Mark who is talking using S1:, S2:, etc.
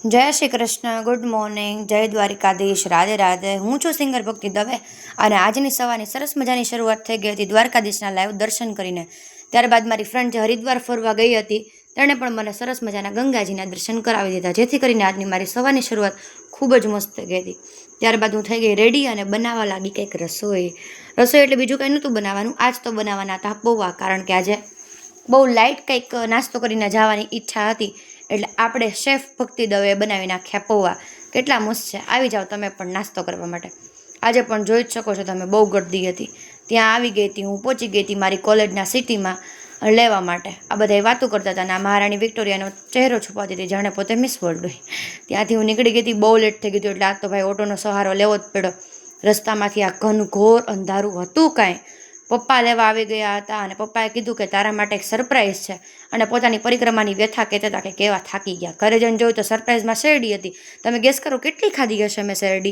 S1: જય Shri Krishna, good morning, જય દ્વારિકાધીશ, રાધે રાધે. હું છું સિંગર ભક્તિ દવે અને આજની સવારની સરસ મજાની શરૂઆત થઈ ગઈ હતી દ્વારકાધીશના લાઈવ દર્શન કરીને. ત્યારબાદ મારી ફ્રેન્ડ જે હરિદ્વાર ફરવા ગઈ હતી તેણે પણ મને સરસ મજાના ગંગાજીના દર્શન કરાવી દીધા, જેથી કરીને આજની મારી સવારની શરૂઆત ખૂબ જ મસ્ત ગઈ હતી. ત્યારબાદ હું થઈ ગઈ રેડી અને બનાવવા લાગી કંઈક રસોઈ. રસોઈ એટલે બીજું કંઈ નહોતું બનાવવાનું, આજ તો બનાવવાના હતા પૌવા, કારણ કે આજે બહુ લાઇટ કંઈક નાસ્તો કરીને જવાની ઈચ્છા હતી. એટલે આપણે શેફ ભક્તિ દવે બનાવી નાખ્યા પૌવા. કેટલા મસ્ત છે, આવી જાઓ તમે પણ નાસ્તો કરવા માટે. આજે પણ જોઈ જ શકો છો તમે, બહુ ગર્દી હતી. ત્યાં આવી ગઈ હતી, હું પહોંચી ગઈ હતી મારી કોલેજના સિટીમાં લેવા માટે. આ બધા વાતો કરતા હતા અને આ મહારાણી વિક્ટોરિયાનો ચહેરો છુપાવતી હતી, જાણે પોતે મિસ વર્લ્ડ હોય. ત્યાંથી હું નીકળી ગઈ હતી, બહુ લેટ થઈ ગઈ હતી, એટલે આજ તો ભાઈ ઓટોનો સહારો લેવો જ પડ્યો. રસ્તામાંથી આ ઘનઘોર અંધારું હતું કાંઈ. પપ્પા લેવા આવી ગયા હતા અને પપ્પાએ કીધું કે તારા માટે એક સરપ્રાઈઝ છે, અને પોતાની પરિક્રમાની વ્યથા કહેતા હતા કે કેવા થાકી ગયા. ઘરે જઈને જોયું તો સરપ્રાઈઝમાં શેરડી હતી. તમે ગેસ કરો કેટલી ખાધી હશે મેં શેરડી?